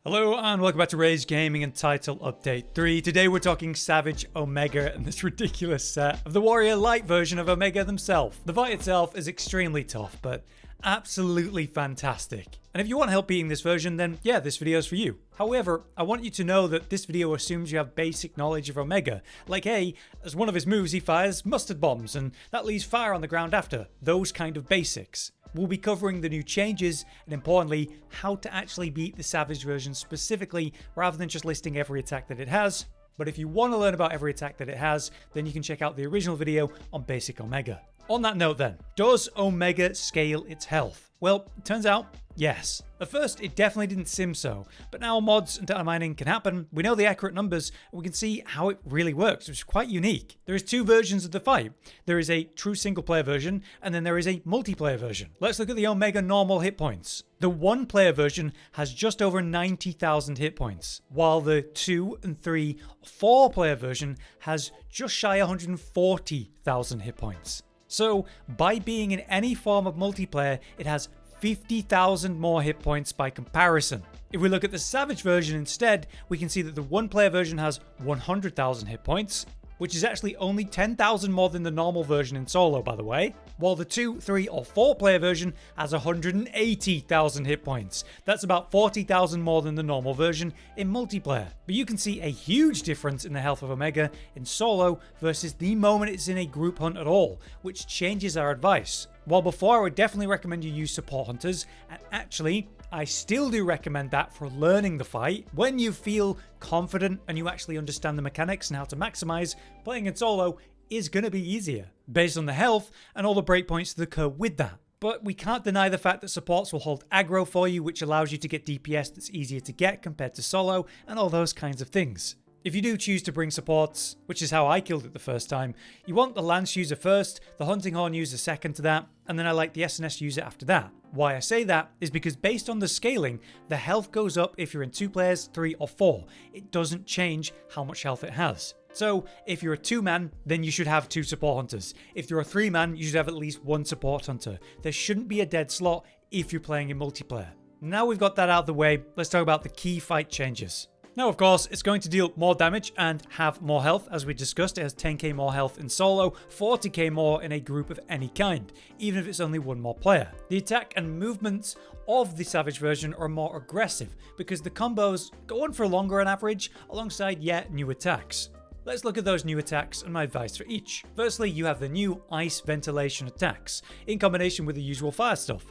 Hello and welcome back to Rage Gaming and Title Update 3. Today we're talking Savage Omega and this ridiculous set of the warrior light version of Omega themselves. The fight itself is extremely tough, but absolutely fantastic. And if you want help beating this version, then yeah, this video is for you. However, I want you to know that this video assumes you have basic knowledge of Omega. Like, hey, as one of his moves he fires mustard bombs and that leaves fire on the ground after. Those kind of basics. We'll be covering the new changes and importantly, how to actually beat the Savage version specifically rather than just listing every attack that it has. But if you want to learn about every attack that it has, then you can check out the original video on basic Omega. On that note then, does Omega scale its health? Well, it turns out, yes. At first, it definitely didn't seem so, but now mods and data mining can happen, we know the accurate numbers, and we can see how it really works, which is quite unique. There is two versions of the fight. There is a true single player version, and then there is a multiplayer version. Let's look at the Omega normal hit points. The one player version has just over 90,000 hit points, while the 2 and 3, 4 player version has just shy 140,000 hit points. So, by being in any form of multiplayer, it has 50,000 more hit points by comparison. If we look at the Savage version instead, we can see that the one player version has 100,000 hit points, which is actually only 10,000 more than the normal version in solo, by the way, while the 2, 3, or 4 player version has 180,000 hit points. That's about 40,000 more than the normal version in multiplayer. But you can see a huge difference in the health of Omega in solo versus the moment it's in a group hunt at all, which changes our advice. While before I would definitely recommend you use support hunters, and actually, I still do recommend that for learning the fight. When you feel confident and you actually understand the mechanics and how to maximize, playing in solo is going to be easier, based on the health and all the breakpoints that occur with that. But we can't deny the fact that supports will hold aggro for you, which allows you to get DPS that's easier to get compared to solo, and all those kinds of things. If you do choose to bring supports, which is how I killed it the first time, you want the Lance user first, the Hunting Horn user second to that, and then I like the SNS user after that. Why I say that is because based on the scaling, the health goes up if you're in 2 players, 3 or 4. It doesn't change how much health it has. So if you're a 2-man, then you should have 2 support hunters. If you're a 3-man, you should have at least 1 support hunter. There shouldn't be a dead slot if you're playing in multiplayer. Now we've got that out of the way, let's talk about the key fight changes. Now, of course, it's going to deal more damage and have more health. As we discussed, it has 10k more health in solo, 40k more in a group of any kind, even if it's only one more player. The attack and movements of the Savage version are more aggressive because the combos go on for longer on average, alongside yet new attacks. Let's look at those new attacks and my advice for each. Firstly, you have the new ice ventilation attacks, in combination with the usual fire stuff.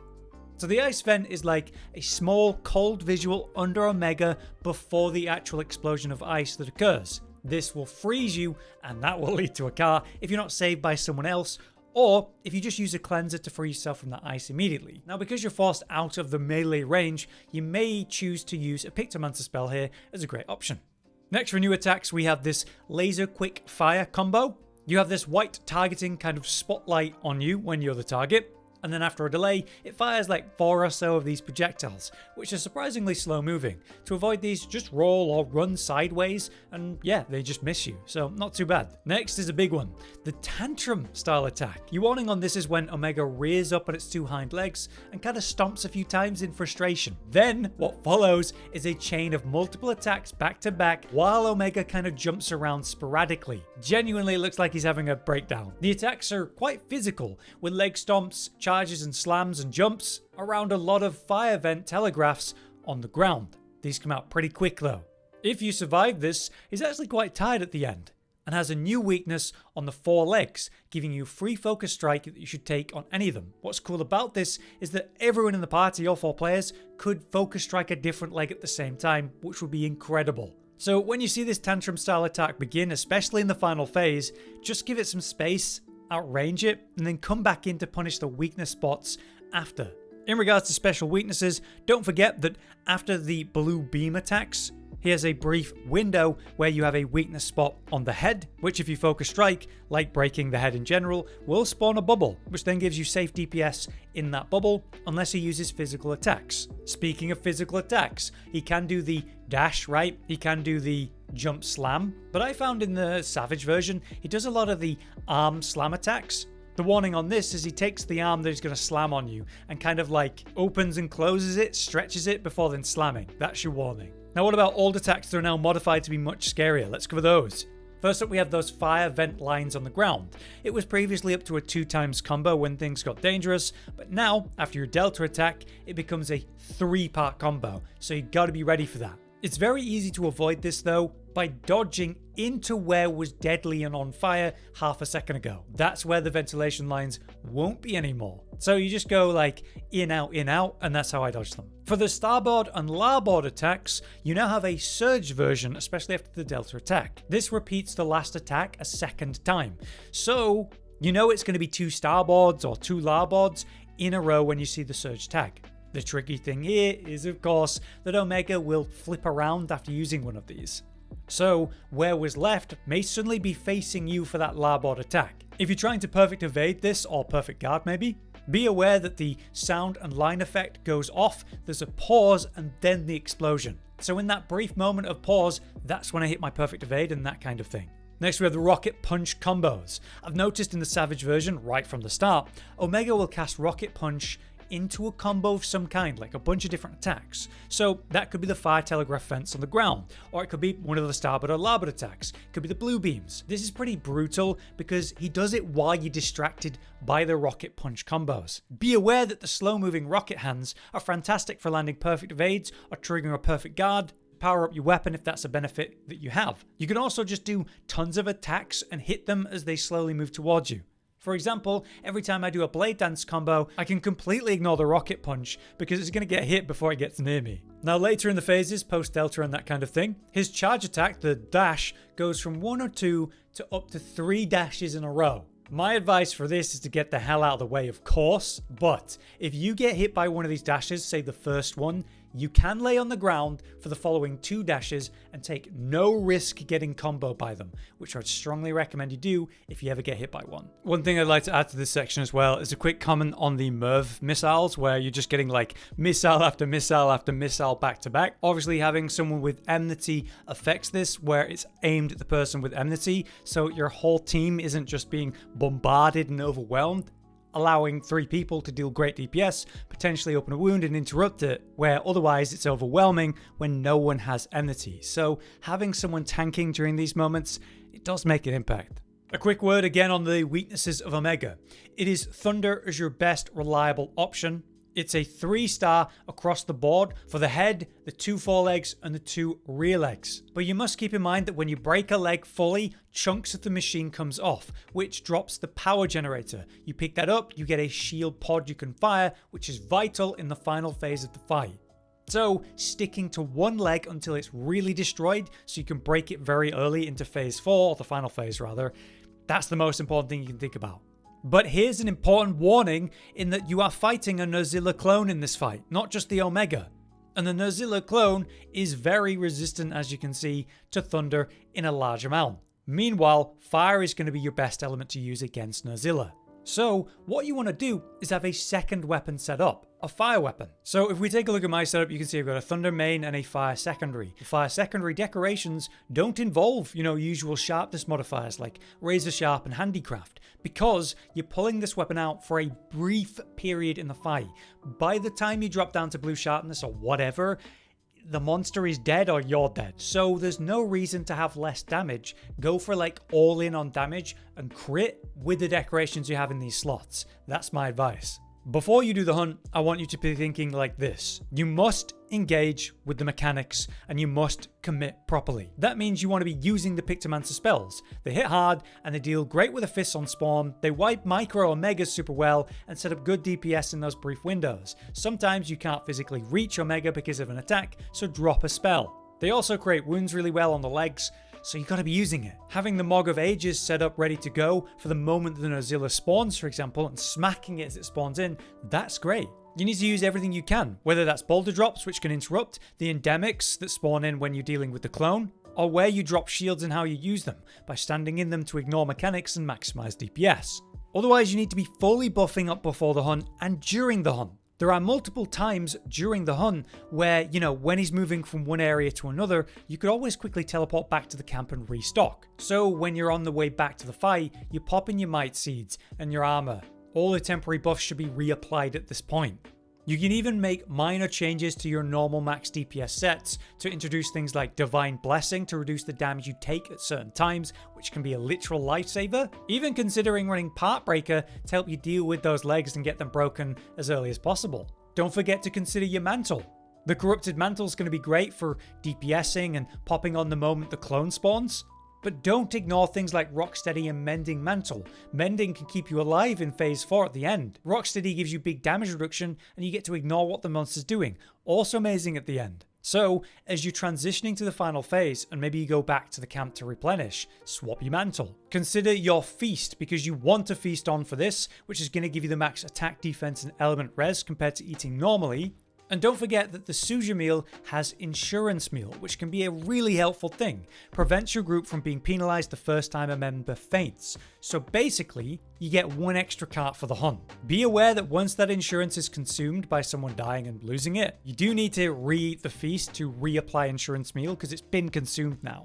So the ice vent is like a small cold visual under Omega before the actual explosion of ice that occurs. This will freeze you and that will lead to a car if you're not saved by someone else, or if you just use a cleanser to free yourself from the ice immediately. Now because you're forced out of the melee range, you may choose to use a Pictomancer spell here as a great option. Next for new attacks we have this laser quick fire combo. You have this white targeting kind of spotlight on you when you're the target. And then after a delay, it fires like 4 or so of these projectiles, which are surprisingly slow moving. To avoid these, just roll or run sideways, and yeah, they just miss you, so not too bad. Next is a big one, the tantrum style attack. Your warning on this is when Omega rears up on its 2 hind legs and kind of stomps a few times in frustration. Then, what follows is a chain of multiple attacks back to back while Omega kind of jumps around sporadically. Genuinely, it looks like he's having a breakdown. The attacks are quite physical, with leg stomps, charges and slams and jumps around a lot of fire vent telegraphs on the ground. These come out pretty quick though. If you survive this, he's actually quite tired at the end and has a new weakness on the 4 legs, giving you free focus strike that you should take on any of them. What's cool about this is that everyone in the party, all 4 players, could focus strike a different leg at the same time, which would be incredible. So when you see this tantrum style attack begin, especially in the final phase, just give it some space, outrange it, and then come back in to punish the weakness spots after. In regards to special weaknesses, don't forget that after the blue beam attacks, he has a brief window where you have a weakness spot on the head, which if you focus strike, like breaking the head in general, will spawn a bubble, which then gives you safe DPS in that bubble, unless he uses physical attacks. Speaking of physical attacks, he can do the dash, right? He can do the jump slam, but I found in the Savage version, he does a lot of the arm slam attacks. The warning on this is he takes the arm that he's going to slam on you and kind of like opens and closes it, stretches it before then slamming. That's your warning. Now what about old attacks that are now modified to be much scarier? Let's cover those. First up, we have those fire vent lines on the ground. It was previously up to a 2x combo when things got dangerous, but now, after your delta attack, it becomes a 3-part combo, so you gotta be ready for that. It's very easy to avoid this though, by dodging into where was deadly and on fire half a second ago. That's where the ventilation lines won't be anymore. So you just go like in, out, and that's how I dodge them. For the starboard and larboard attacks, you now have a surge version, especially after the delta attack. This repeats the last attack a second time. So you know it's going to be 2 starboards or 2 larboards in a row when you see the surge tag. The tricky thing here is, of course, that Omega will flip around after using one of these. So where was left may suddenly be facing you for that larboard attack. If you're trying to perfect evade this, or perfect guard maybe, be aware that the sound and line effect goes off, there's a pause and then the explosion. So in that brief moment of pause, that's when I hit my perfect evade and that kind of thing. Next we have the rocket punch combos. I've noticed in the Savage version, right from the start, Omega will cast rocket punch into a combo of some kind, like a bunch of different attacks. So that could be the fire telegraph fence on the ground, or it could be one of the starboard or larboard attacks. It could be the blue beams. This is pretty brutal because he does it while you're distracted by the rocket punch combos. Be aware that the slow moving rocket hands are fantastic for landing perfect evades or triggering a perfect guard. Power up your weapon if that's a benefit that you have. You can also just do tons of attacks and hit them as they slowly move towards you. For example, every time I do a blade dance combo, I can completely ignore the rocket punch because it's going to get hit before it gets near me. Now later in the phases, post delta and that kind of thing, his charge attack, the dash, goes from 1 or 2 to up to 3 dashes in a row. My advice for this is to get the hell out of the way, of course, but if you get hit by one of these dashes, say the first one, you can lay on the ground for the following 2 dashes and take no risk getting comboed by them, which I'd strongly recommend you do if you ever get hit by one. One thing I'd like to add to this section as well is a quick comment on the nerf missiles, where you're just getting like missile after missile after missile back to back. Obviously having someone with enmity affects this, where it's aimed at the person with enmity, so your whole team isn't just being bombarded and overwhelmed, allowing 3 people to deal great DPS, potentially open a wound and interrupt it, where otherwise it's overwhelming when no one has enmity. So having someone tanking during these moments, it does make an impact. A quick word again on the weaknesses of Omega. It is Thunder as your best reliable option. It's a 3-star across the board for the head, the 2 forelegs, and the 2 rear legs. But you must keep in mind that when you break a leg fully, chunks of the machine comes off, which drops the power generator. You pick that up, you get a shield pod you can fire, which is vital in the final phase of the fight. So sticking to one leg until it's really destroyed, so you can break it very early into phase 4, or the final phase rather, that's the most important thing you can think about. But here's an important warning in that you are fighting a Nerzilla clone in this fight, not just the Omega. And the Nerzilla clone is very resistant, as you can see, to thunder in a large amount. Meanwhile, fire is going to be your best element to use against Nerzilla. So what you want to do is have a second weapon set up, a fire weapon. So if we take a look at my setup, you can see I've got a thunder main and a fire secondary. The fire secondary decorations don't involve, usual sharpness modifiers like razor sharp and handicraft, because you're pulling this weapon out for a brief period in the fight. By the time you drop down to blue sharpness or whatever, the monster is dead or you're dead. So there's no reason to have less damage. Go for like all in on damage and crit with the decorations you have in these slots. That's my advice. Before you do the hunt, I want you to be thinking like this. You must engage with the mechanics and you must commit properly. That means you want to be using the Pictomancer spells. They hit hard and they deal great with a fist on spawn. They wipe micro or megas super well and set up good DPS in those brief windows. Sometimes you can't physically reach Omega because of an attack, so drop a spell. They also create wounds really well on the legs, so you gotta be using it. Having the Mog of Ages set up ready to go for the moment the Nerzilla spawns, for example, and smacking it as it spawns in, that's great. You need to use everything you can, whether that's boulder drops, which can interrupt, the endemics that spawn in when you're dealing with the clone, or where you drop shields and how you use them, by standing in them to ignore mechanics and maximize DPS. Otherwise, you need to be fully buffing up before the hunt and during the hunt. There are multiple times during the hunt where, when he's moving from one area to another, you could always quickly teleport back to the camp and restock. So when you're on the way back to the fight, you pop in your might seeds and your armor. All the temporary buffs should be reapplied at this point. You can even make minor changes to your normal max DPS sets to introduce things like Divine Blessing to reduce the damage you take at certain times, which can be a literal lifesaver. Even considering running Part Breaker to help you deal with those legs and get them broken as early as possible. Don't forget to consider your mantle. The Corrupted Mantle is going to be great for DPSing and popping on the moment the clone spawns. But don't ignore things like Rocksteady and Mending Mantle. Mending can keep you alive in phase 4 at the end. Rocksteady gives you big damage reduction and you get to ignore what the monster's doing. Also amazing at the end. So, as you're transitioning to the final phase and maybe you go back to the camp to replenish, swap your mantle. Consider your feast because you want to feast on for this, which is going to give you the max attack, defense and element res compared to eating normally. And don't forget that the Suja meal has Insurance meal, which can be a really helpful thing. Prevents your group from being penalized the first time a member faints. So basically, you get one extra cart for the hunt. Be aware that once that insurance is consumed by someone dying and losing it, you do need to re-eat the feast to reapply Insurance meal because it's been consumed now.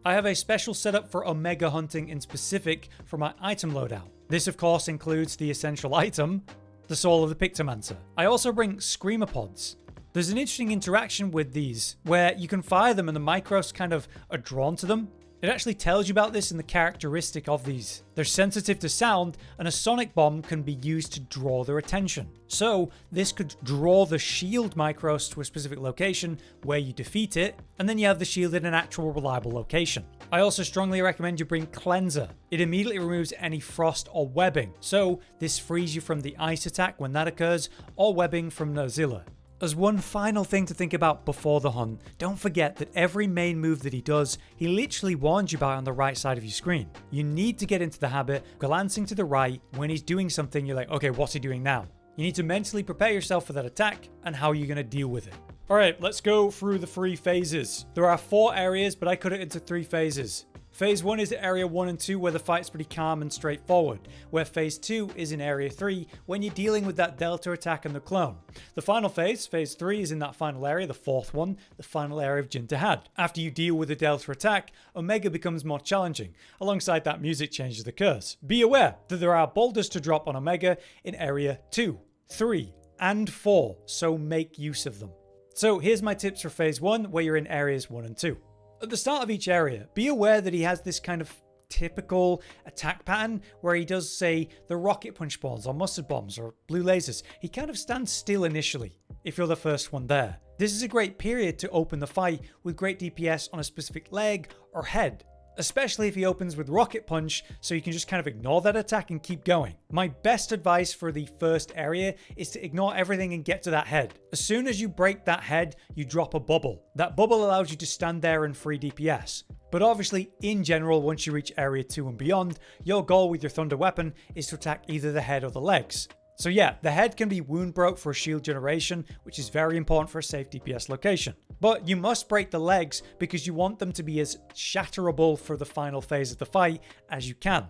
I have a special setup for Omega hunting in specific for my item loadout. This of course includes the essential item, the Soul of the Pictomancer. I also bring Screamer Pods. There's an interesting interaction with these, where you can fire them and the micros kind of are drawn to them. It actually tells you about this in the characteristic of these. They're sensitive to sound, and a sonic bomb can be used to draw their attention. So this could draw the shield micros to a specific location where you defeat it, and then you have the shield in an actual reliable location. I also strongly recommend you bring Cleanser. It immediately removes any frost or webbing, so this frees you from the ice attack when that occurs, or webbing from Nozilla. As one final thing to think about before the hunt, don't forget that every main move that he does, he literally warns you about on the right side of your screen. You need to get into the habit of glancing to the right when he's doing something. You're like, okay, what's he doing now? You need to mentally prepare yourself for that attack and how you're going to deal with it. Alright, let's go through the 3 phases. There are 4 areas, but I cut it into 3 phases. Phase 1 is area 1 and 2 where the fight's pretty calm and straightforward, where phase 2 is in area 3 when you're dealing with that delta attack and the clone. The final phase, phase 3, is in that final area, the 4th one, the final area of dahaad. After you deal with the delta attack, Omega becomes more challenging. Alongside that, music changes the curse. Be aware that there are boulders to drop on Omega in area 2, 3, and 4, so make use of them. So here's my tips for phase 1 where you're in areas 1 and 2. At the start of each area, be aware that he has this kind of typical attack pattern where he does, say, the rocket punch balls or mustard bombs or blue lasers. He kind of stands still initially if you're the first one there. This is a great period to open the fight with great DPS on a specific leg or head, especially if he opens with rocket punch, so you can just kind of ignore that attack and keep going. My best advice for the first area is to ignore everything and get to that head. As soon as you break that head, you drop a bubble. That bubble allows you to stand there and free DPS. But obviously, in general, once you reach area 2 and beyond, your goal with your thunder weapon is to attack either the head or the legs. So yeah, the head can be wound broke for a shield generation, which is very important for a safe DPS location. But you must break the legs because you want them to be as shatterable for the final phase of the fight as you can.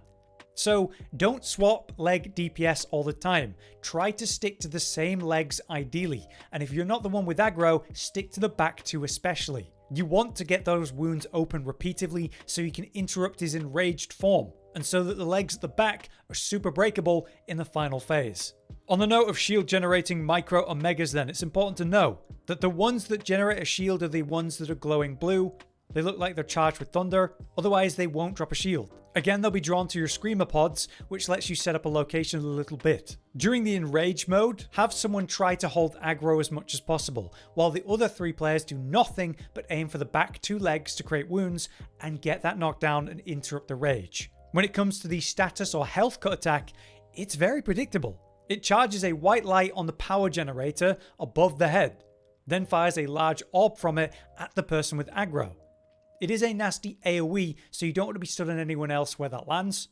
So don't swap leg DPS all the time. Try to stick to the same legs ideally. And if you're not the one with aggro, stick to the back 2 especially. You want to get those wounds open repeatedly so you can interrupt his enraged form, and so that the legs at the back are super breakable in the final phase. On the note of shield generating micro omegas then, it's important to know that the ones that generate a shield are the ones that are glowing blue. They look like they're charged with thunder, otherwise they won't drop a shield. Again, they'll be drawn to your screamer pods, which lets you set up a location a little bit. During the enrage mode, have someone try to hold aggro as much as possible, while the other 3 players do nothing but aim for the back 2 legs to create wounds and get that knockdown and interrupt the rage. When it comes to the status or health cut attack, it's very predictable. It charges a white light on the power generator above the head, then fires a large orb from it at the person with aggro. It is a nasty AoE, so you don't want to be stood on anyone else where that lands.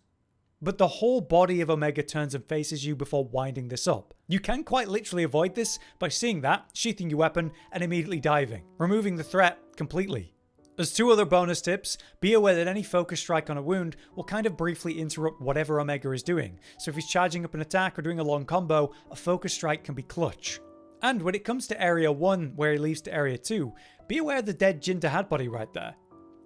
But the whole body of Omega turns and faces you before winding this up. You can quite literally avoid this by seeing that, sheathing your weapon, and immediately diving, removing the threat completely. As 2 other bonus tips, be aware that any focus strike on a wound will kind of briefly interrupt whatever Omega is doing, so if he's charging up an attack or doing a long combo, a focus strike can be clutch. And when it comes to area 1, where he leaves to area 2, be aware of the dead Jin dahaad body right there.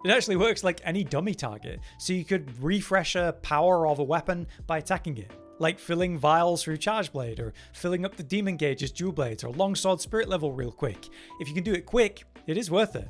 It actually works like any dummy target, so you could refresh a power of a weapon by attacking it. like filling vials through charge blade, or filling up the demon gauges dual blades, or longsword spirit level real quick. If you can do it quick, it is worth it.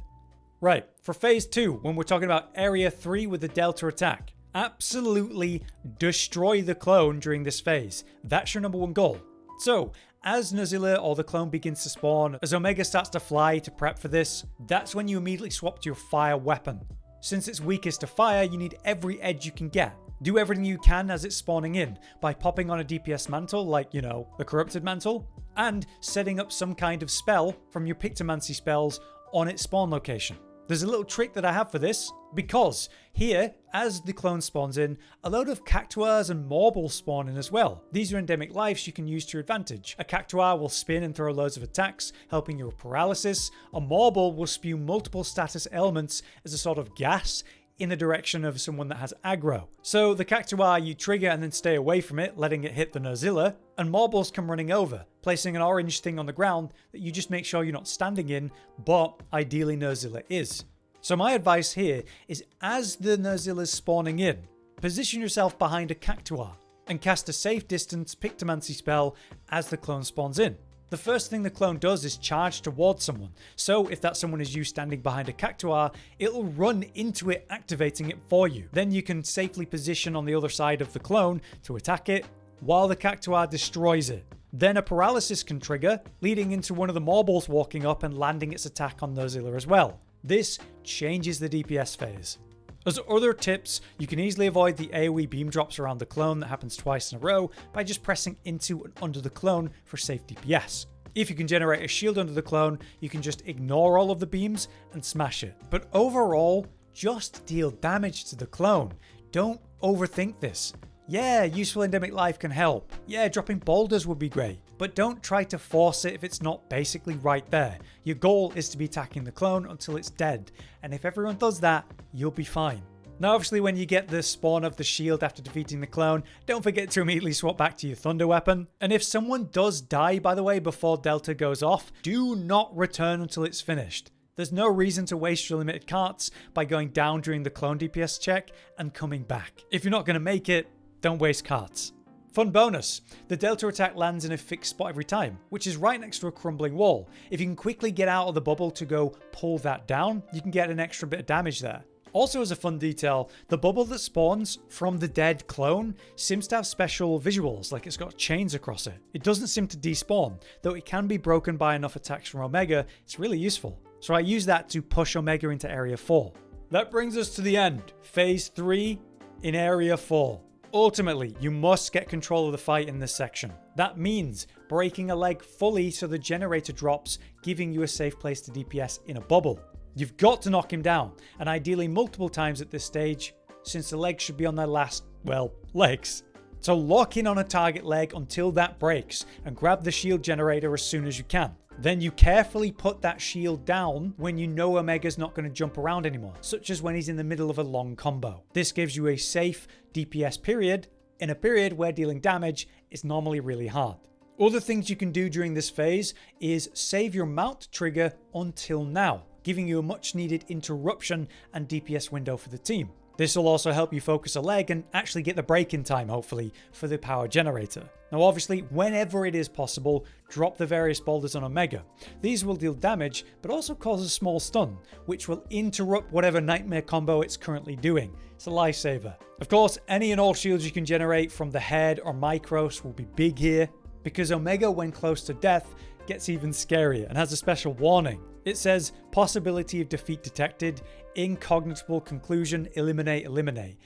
Right, for phase 2, when we're talking about area 3 with the delta attack, absolutely destroy the clone during this phase. That's your number one goal. So, as Nerzilla or the clone begins to spawn, as Omega starts to fly to prep for this, that's when you immediately swap to your fire weapon. Since it's weakest to fire, you need every edge you can get. Do everything you can as it's spawning in, by popping on a DPS mantle, like, you know, the corrupted mantle, and setting up some kind of spell from your pictomancy spells on its spawn location. There's a little trick that I have for this, because here, as the clone spawns in, a load of cactuars and marbles spawn in as well. These are endemic lives you can use to your advantage. A cactuar will spin and throw loads of attacks, helping you with paralysis. A marble will spew multiple status elements as a sort of gas in the direction of someone that has aggro. So the cactuar you trigger and then stay away from it, letting it hit the Nerzilla, and marbles come running over, placing an orange thing on the ground that you just make sure you're not standing in, but ideally Nerzilla is. So my advice here is, as the Nerzilla's spawning in, position yourself behind a cactuar and cast a safe distance pictomancy spell as the clone spawns in. The first thing the clone does is charge towards someone, so if that someone is you standing behind a cactuar, it'll run into it, activating it for you. Then you can safely position on the other side of the clone to attack it, while the cactuar destroys it. Then a paralysis can trigger, leading into one of the marbles walking up and landing its attack on Nerzilla as well. This changes the DPS phase. As other tips, you can easily avoid the AoE beam drops around the clone that happens twice in a row by just pressing into and under the clone for safe DPS. If you can generate a shield under the clone, you can just ignore all of the beams and smash it. But overall, just deal damage to the clone. Don't overthink this. Yeah, useful endemic life can help. Yeah, dropping boulders would be great. But don't try to force it if it's not basically right there. Your goal is to be attacking the clone until it's dead. And if everyone does that, you'll be fine. Now obviously when you get the spawn of the shield after defeating the clone, don't forget to immediately swap back to your thunder weapon. And if someone does die, by the way, before Delta goes off, do not return until it's finished. There's no reason to waste your limited carts by going down during the clone DPS check and coming back. If you're not going to make it, don't waste carts. Fun bonus, the Delta attack lands in a fixed spot every time, which is right next to a crumbling wall. If you can quickly get out of the bubble to go pull that down, you can get an extra bit of damage there. Also as a fun detail, the bubble that spawns from the dead clone seems to have special visuals, like it's got chains across it. It doesn't seem to despawn, though it can be broken by enough attacks from Omega. It's really useful. So I use that to push Omega into Area 4. That brings us to the end, Phase 3 in Area 4. Ultimately, you must get control of the fight in this section. That means breaking a leg fully so the generator drops, giving you a safe place to DPS in a bubble. You've got to knock him down, and ideally multiple times at this stage, since the legs should be on their last, well, legs. So lock in on a target leg until that breaks, and grab the shield generator as soon as you can. Then you carefully put that shield down when you know Omega's not going to jump around anymore, such as when he's in the middle of a long combo. This gives you a safe DPS period, in a period where dealing damage is normally really hard. Other things you can do during this phase is save your mount trigger until now, giving you a much needed interruption and DPS window for the team. This will also help you focus a leg and actually get the break in time, hopefully, for the power generator. Now obviously, whenever it is possible, drop the various boulders on Omega. These will deal damage, but also cause a small stun, which will interrupt whatever nightmare combo it's currently doing. It's a lifesaver. Of course, any and all shields you can generate from the head or micros will be big here, because Omega, when close to death, gets even scarier and has a special warning. It says, possibility of defeat detected, incognitable conclusion, eliminate.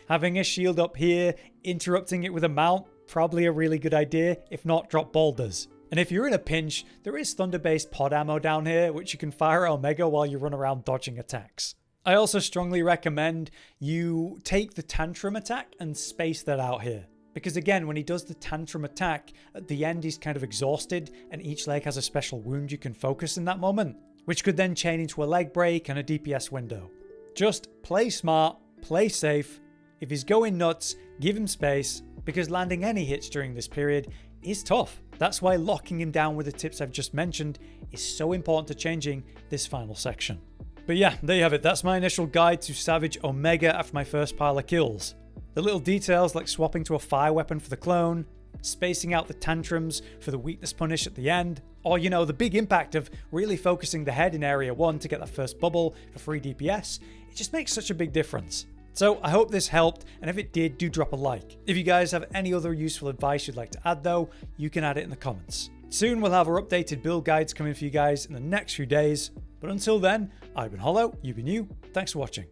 Having a shield up here, interrupting it with a mount, probably a really good idea. If not, drop boulders. And if you're in a pinch, there is thunder-based pod ammo down here, which you can fire at Omega while you run around dodging attacks. I also strongly recommend you take the tantrum attack and space that out here. Because again, when he does the tantrum attack, at the end he's kind of exhausted, and each leg has a special wound you can focus in that moment, which could then chain into a leg break and a DPS window. Just play smart, play safe. If he's going nuts, give him space, because landing any hits during this period is tough. That's why locking him down with the tips I've just mentioned is so important to changing this final section. But yeah, there you have it. That's my initial guide to Savage Omega after my first pile of kills. The little details like swapping to a fire weapon for the clone, spacing out the tantrums for the weakness punish at the end, or you know, the big impact of really focusing the head in area 1 to get that first bubble for free DPS. It just makes such a big difference. So I hope this helped, and if it did, do drop a like. If you guys have any other useful advice you'd like to add though, you can add it in the comments. Soon we'll have our updated build guides coming for you guys in the next few days, but until then, I've been Hollow, you've been you, thanks for watching.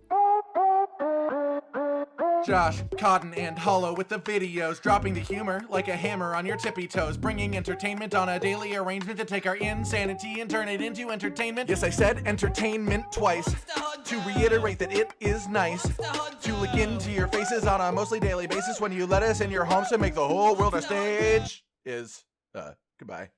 Josh, Cotton, and Hollow with the videos, dropping the humor like a hammer on your tippy toes, bringing entertainment on a daily arrangement to take our insanity and turn it into entertainment. Yes, I said entertainment twice, to reiterate that it is nice to look into your faces on a mostly daily basis when you let us in your homes to make the whole world a stage. Goodbye.